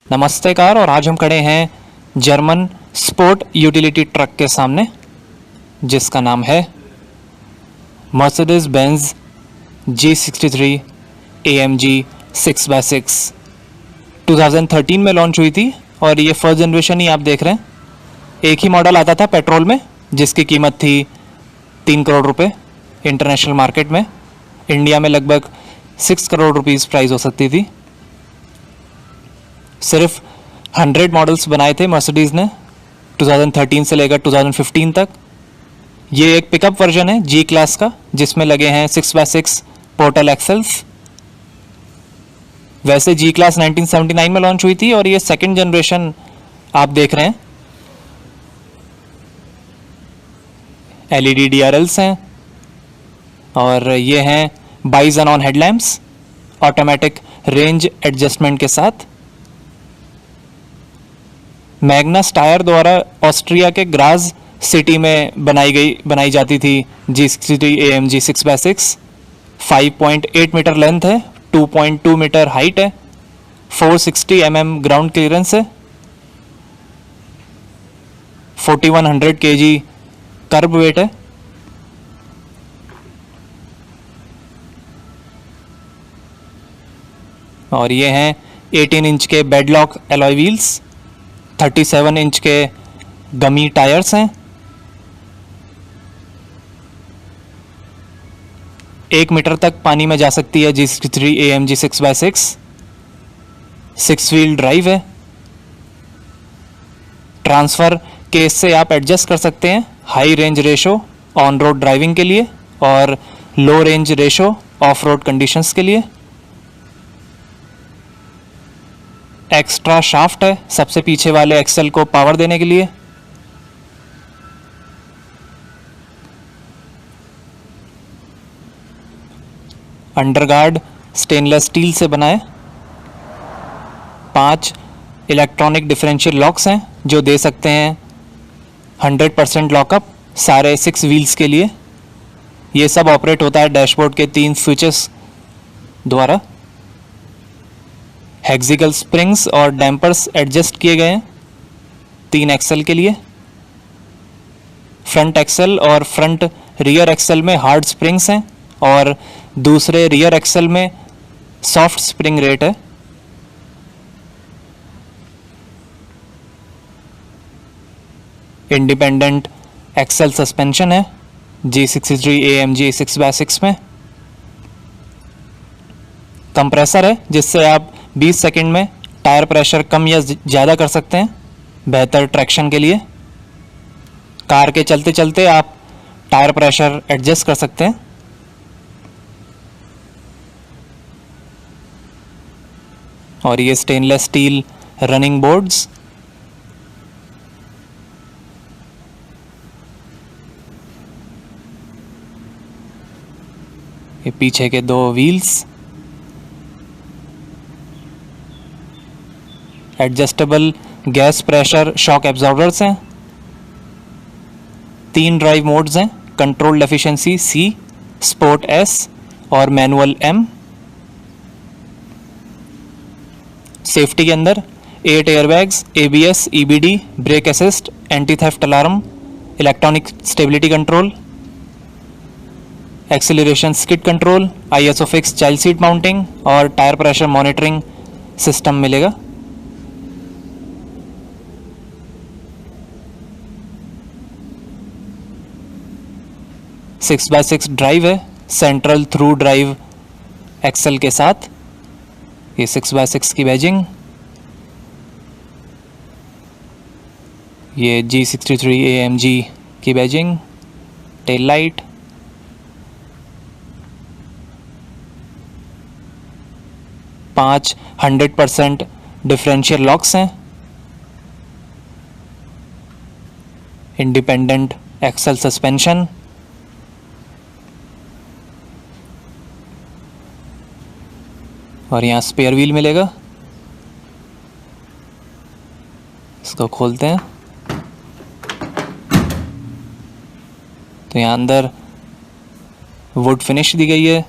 नमस्ते कार। और आज हम खड़े हैं जर्मन स्पोर्ट यूटिलिटी ट्रक के सामने जिसका नाम है Mercedes Benz G63 AMG 6x6। 2013 में लॉन्च हुई थी और ये फर्स्ट जनरेशन ही आप देख रहे हैं। एक ही मॉडल आता था पेट्रोल में जिसकी कीमत थी 3 करोड़ रुपए। इंटरनेशनल मार्केट में इंडिया में लगभग 6 करोड़ रुपीस प्राइस हो सकती थी। सिर्फ 100 मॉडल्स बनाए थे मर्सिडीज़ ने 2013 से लेकर 2015 तक। ये एक पिकअप वर्जन है जी क्लास का जिसमें लगे हैं 6x6 पोर्टल एक्सेल्स। वैसे जी क्लास 1979 में लॉन्च हुई थी और ये सेकंड जनरेशन आप देख रहे हैं। LED DRLs हैं और ये हैं बाइजन हेडलैम्प्स ऑटोमेटिक रेंज एडजस्टमेंट के साथ। मैग्नस टायर द्वारा ऑस्ट्रिया के ग्राज सिटी में बनाई जाती थी G63 AMG 6x6। 5.8 metre length है, 2.2 मीटर हाइट है, 460 mm ग्राउंड क्लियरेंस है, 4100 kg कर्ब वेट है। और ये हैं 18 इंच के बेडलॉक एलॉय व्हील्स, 37 इंच के गमी टायर्स हैं, 1 मीटर तक पानी में जा सकती है G63 AMG 6x6। 6 wheel drive है। ट्रांसफ़र केस से आप एडजस्ट कर सकते हैं high range ratio on road driving के लिए और लो range ratio of road conditions के लिए। एक्स्ट्रा शाफ्ट है सबसे पीछे वाले एक्सेल को पावर देने के लिए। अंडरगार्ड स्टेनलेस स्टील से बना है। 5 इलेक्ट्रॉनिक डिफरेंशियल लॉक्स हैं जो दे सकते हैं 100% लॉकअप सारे 6 व्हील्स के लिए। ये सब ऑपरेट होता है डैशबोर्ड के 3 स्विचेस द्वारा। हेक्सिकल स्प्रिंग्स और डैम्पर्स एडजस्ट किए गए हैं 3 एक्सेल के लिए। फ्रंट एक्सेल और फ्रंट रियर एक्सेल में हार्ड स्प्रिंग्स हैं और दूसरे रियर एक्सेल में सॉफ्ट स्प्रिंग रेट है। इंडिपेंडेंट एक्सेल सस्पेंशन है G63 AMG 6x6 में। कंप्रेसर है जिससे आप 20 सेकंड में टायर प्रेशर कम या ज़्यादा कर सकते हैं बेहतर ट्रैक्शन के लिए। कार के चलते चलते आप टायर प्रेशर एडजस्ट कर सकते हैं। और ये स्टेनलेस स्टील रनिंग बोर्ड्स। ये पीछे के 2 wheels. Adjustable gas pressure shock absorbers हैं। 3 ड्राइव मोड्स हैं, controlled efficiency C, sport S और मैनुअल M। सेफ्टी के अंदर 8 airbags, ABS, EBD, brake assist, anti theft alarm, electronic stability control, acceleration skid control, ISO fix child seat mounting और tyre pressure monitoring system मिलेगा। 6x6 drive है central through drive Excel के साथ। ये 6x6 की badging. ये G63 AMG की badging. Tell light. पाँच 100% डिफरेंशियल लॉक्स हैं। Independent axle suspension. और यहाँ स्पेयर व्हील मिलेगा। इसको खोलते हैं तो यहाँ अंदर वुड फिनिश दी गई है।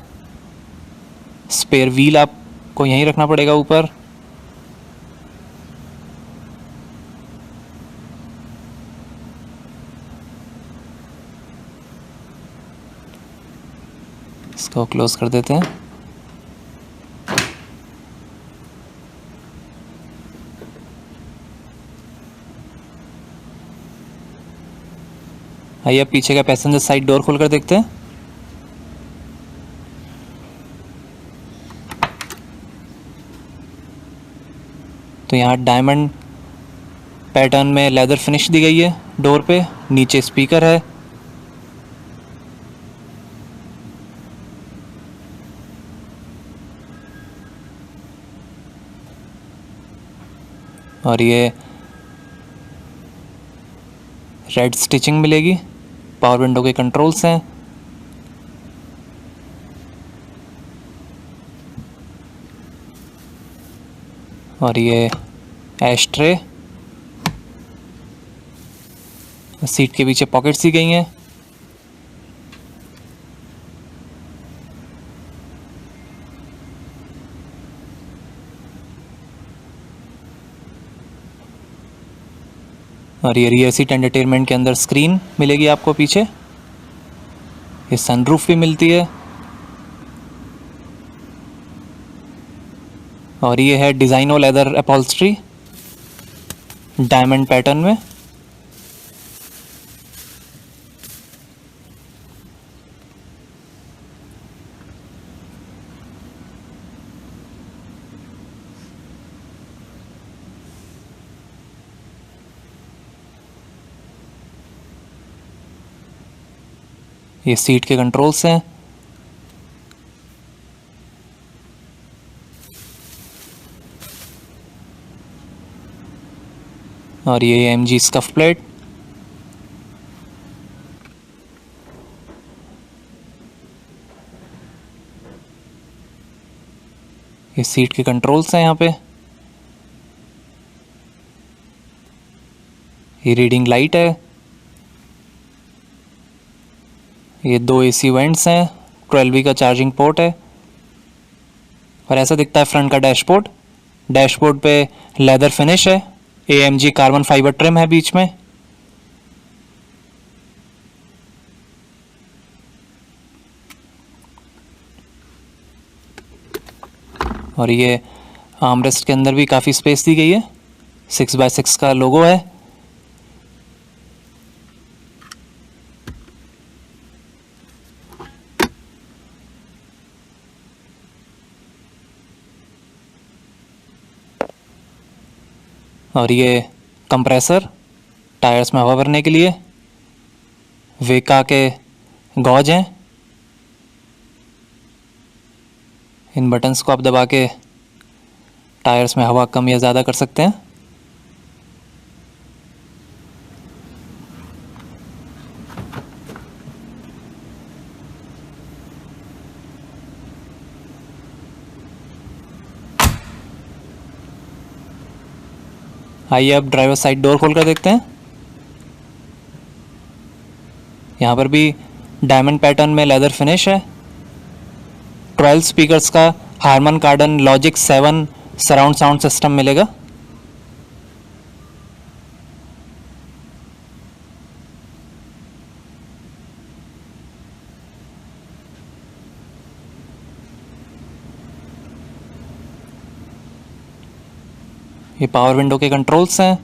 स्पेयर व्हील आपको यहीं रखना पड़ेगा ऊपर। इसको क्लोज कर देते हैं। आइए अब पीछे का पैसेंजर साइड डोर खोलकर देखते हैं। तो यहाँ डायमंड पैटर्न में लेदर फिनिश दी गई है डोर पे, नीचे स्पीकर है। और ये रेड स्टिचिंग मिलेगी। पावर विंडो के कंट्रोल्स हैं। और ये एश ट्रे, सीट के पीछे पॉकेट्स दी गई हैं। और ये रियर सीट एंटरटेनमेंट के अंदर स्क्रीन मिलेगी आपको पीछे। ये सनरूफ भी मिलती है। और ये है designo leather upholstery diamond pattern में। ये सीट के कंट्रोल्स हैं। और ये AMG स्कफ प्लेट। ये सीट के कंट्रोल्स हैं यहाँ पे। ये रीडिंग लाइट है। ये 2 AC वेंट्स हैं। 12V का चार्जिंग पोर्ट है। और ऐसा दिखता है फ्रंट का डैशबोर्ड। डैशबोर्ड पे लेदर फिनिश है। AMG कार्बन फाइबर ट्रिम है बीच में। और ये आर्मरेस्ट के अंदर भी काफ़ी स्पेस दी गई है। 6x6 का लोगो है। और ये कंप्रेसर टायर्स में हवा भरने के लिए। वेका के गॉज हैं। इन बटन्स को आप दबा के टायर्स में हवा कम या ज़्यादा कर सकते हैं। आइए अब ड्राइवर साइड डोर खोल कर देखते हैं। यहाँ पर भी डायमंड पैटर्न में लेदर फिनिश है। 12 स्पीकर्स का हारमन कार्डन लॉजिक 7 सराउंड साउंड सिस्टम मिलेगा। ये पावर विंडो के कंट्रोल्स हैं।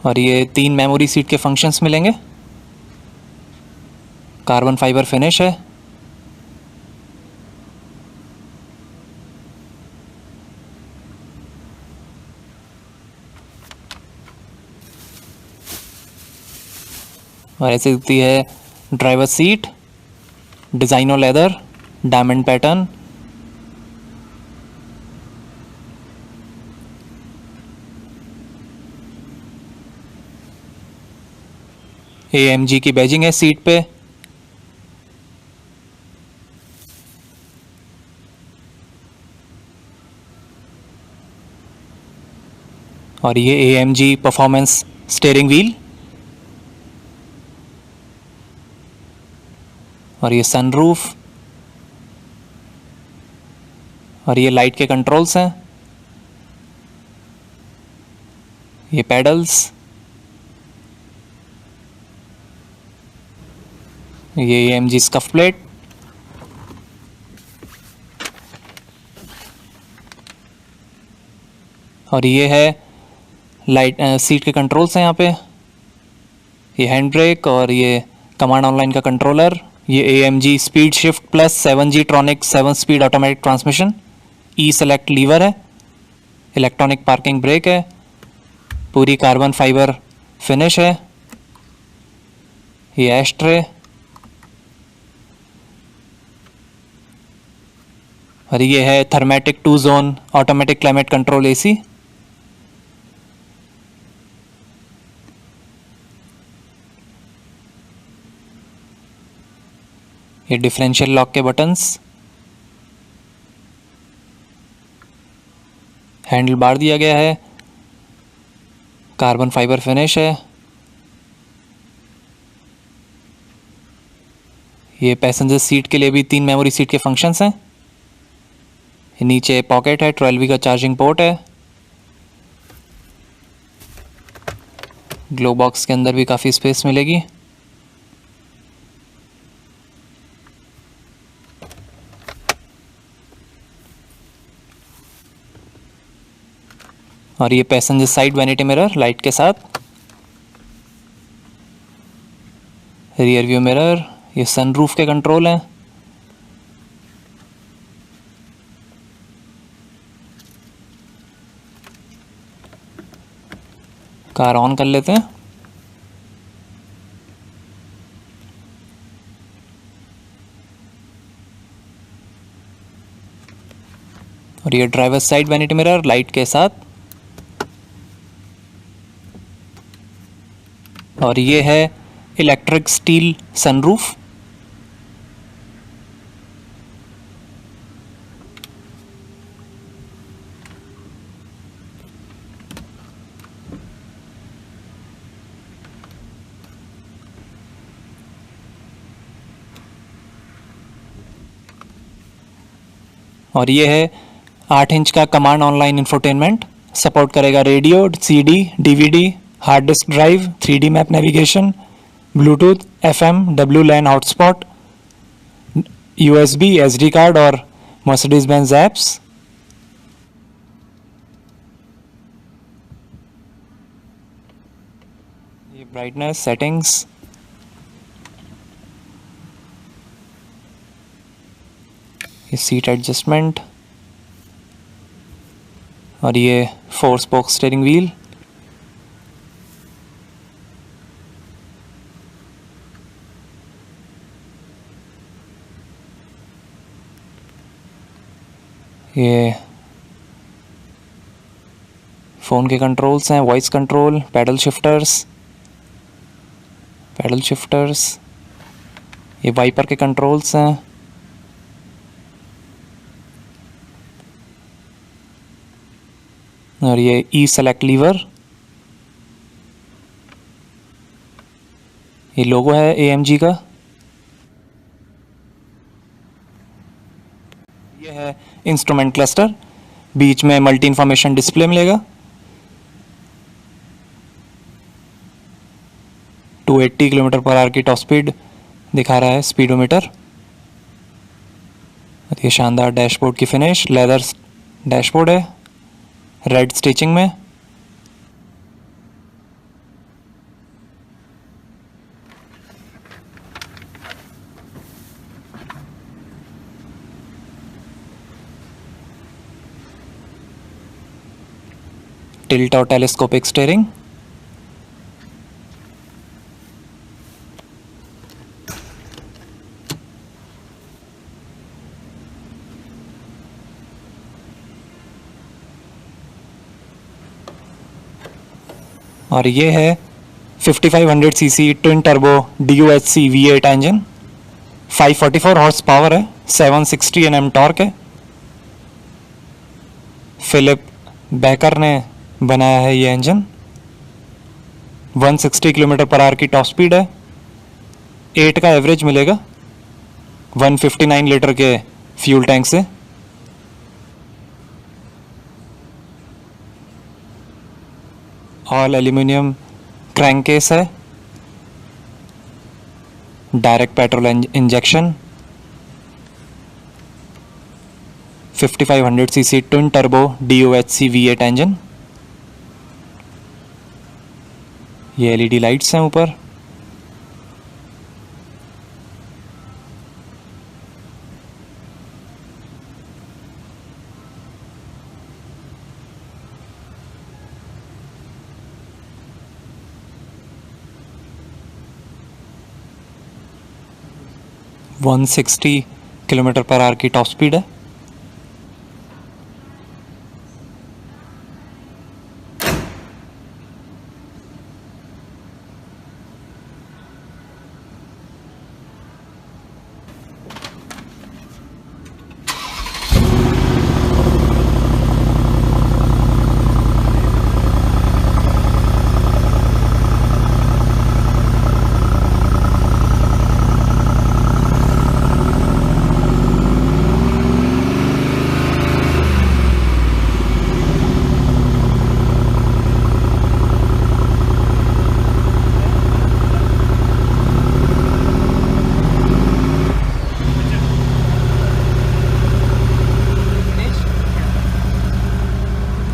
और ये 3 मेमोरी सीट के फंक्शंस मिलेंगे। कार्बन फाइबर फिनिश है। और ऐसे दिखती है driver seat, designo leather, diamond pattern. AMG की बैजिंग है सीट पे। और ये AMG परफॉर्मेंस स्टीयरिंग व्हील। और ये सनरूफ। और ये लाइट के कंट्रोल्स हैं। ये पेडल्स। ये AMG स्कफ प्लेट, और ये है लाइट सीट के कंट्रोल्स हैं यहाँ पे, ये हैंड ब्रेक और ये कमांड ऑनलाइन का कंट्रोलर, ये AMG speed shift plus 7G tronic 7 speed automatic transmission, E select lever है, इलेक्ट्रॉनिक पार्किंग ब्रेक है, पूरी कार्बन फाइबर फिनिश है, ये एश ट्रे, और ये है थर्मेटिक 2 zone automatic climate control AC। ये डिफरेंशियल लॉक के बटन्स, हैंडल बार दिया गया है, कार्बन फाइबर फिनिश है, ये पैसेंजर सीट के लिए भी 3 मेमोरी सीट के फंक्शंस हैं, नीचे पॉकेट है, 12V का चार्जिंग पोर्ट है, ग्लो बॉक्स के अंदर भी काफ़ी स्पेस मिलेगी, और ये passenger side vanity mirror light के साथ, रियर व्यू मिरर, ये सनरूफ के कंट्रोल हैं, कार ऑन कर लेते हैं, और ये driver side vanity mirror light के साथ, और ये है इलेक्ट्रिक स्टील सनरूफ, और ये है 8 इंच का कमांड ऑनलाइन इंफोटेनमेंट, सपोर्ट करेगा radio, CD, DVD, hard disk drive, 3D map navigation, Bluetooth, FM, WLAN hotspot, USB, SD card और मर्सिडीज बेंज ऐप्स। ये ब्राइटनेस सेटिंग्स, ये सीट एडजस्टमेंट, और ये 4 स्पोक स्टीयरिंग व्हील, ये phone के controls हैं, voice control, paddle shifters, ये wiper के कंट्रोल्स हैं, और ये ई सेलेक्ट लीवर, ये लोगो है AMG का, ये है इंस्ट्रूमेंट क्लस्टर, बीच में मल्टी इंफॉर्मेशन डिस्प्ले मिलेगा, 280 km/h की टॉप स्पीड दिखा रहा है स्पीडोमीटर, ये शानदार डैशबोर्ड की फिनिश, लेदर डैशबोर्ड है, रेड स्टिचिंग में, टिल्ट और टेलीस्कोपिक स्टीयरिंग, और ये है 5500 CC twin turbo DOHC V8 engine, 544 horse power है, 760 Nm टॉर्क है, फिलिप बेकर ने बनाया है ये इंजन, 160 km/h की टॉप स्पीड है, 8 का एवरेज मिलेगा 159 लीटर के फ्यूल टैंक से, ऑल एल्यूमिनियम क्रैंक केस है, direct petrol injection, 5500 CC twin turbo DOHC V8 engine. ये LED लाइट्स हैं ऊपर। वन 160 किलोमीटर पर आवर की टॉप स्पीड है।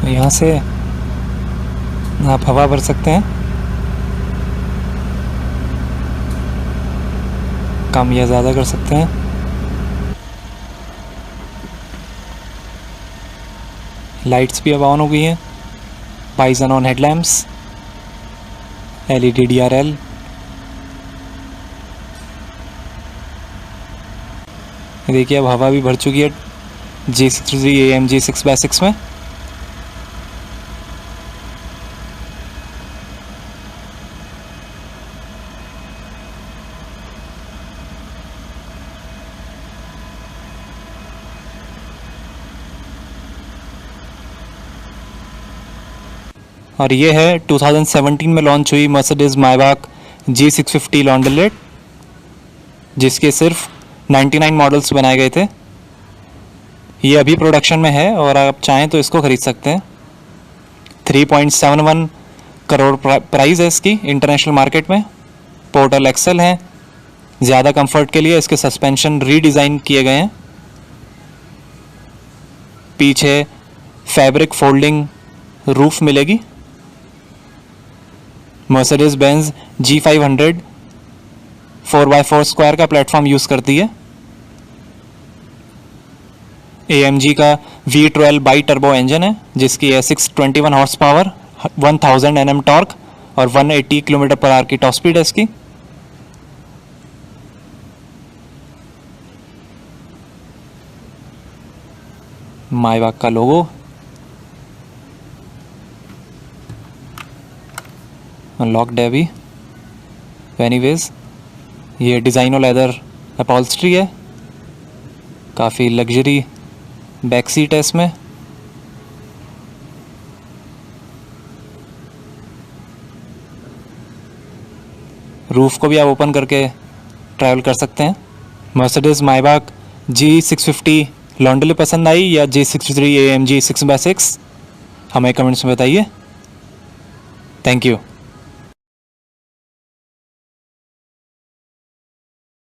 यहाँ से आप हवा भर सकते हैं, कम या ज़्यादा कर सकते हैं। लाइट्स भी अब ऑन हो गई हैं। Pigeon on headlamps, LED DRL। देखिए अब हवा भी भर चुकी है J63 AMG 6x6 में। और ये है 2017 में लॉन्च हुई मर्सिडीज मायबाक G650 लॉन्डलेट, जिसके सिर्फ 99 मॉडल्स बनाए गए थे। ये अभी प्रोडक्शन में है और आप चाहें तो इसको ख़रीद सकते हैं। 3.71 करोड़ प्राइस है इसकी इंटरनेशनल मार्केट में। पोर्टल एक्सेल है। ज़्यादा कंफर्ट के लिए इसके सस्पेंशन रीडिज़ाइन किए गए हैं। पीछे फैब्रिक फोल्डिंग रूफ मिलेगी। Mercedes Benz G500 4x4 square का प्लेटफॉर्म यूज़ करती है। AMG का V12 बाई टर्बो इंजन है, जिसकी है 621 हॉर्स पावर, 1000 Nm टॉर्क और 180 किलोमीटर पर आवर की टॉप स्पीड है इसकी। मायबाक का लोगो, अनलॉक्ड है अभी। एनीवेज ये डिज़ाइनो लेदर अपॉल्स्ट्री है, काफ़ी लग्जरी बैक सीट है इसमें। रूफ को भी आप ओपन करके ट्रैवल कर सकते हैं। मर्सिडीज मायबाक G650 लॉन्डले पसंद आई या J63 AMG 6x6, हमें कमेंट्स में बताइए। Thank you.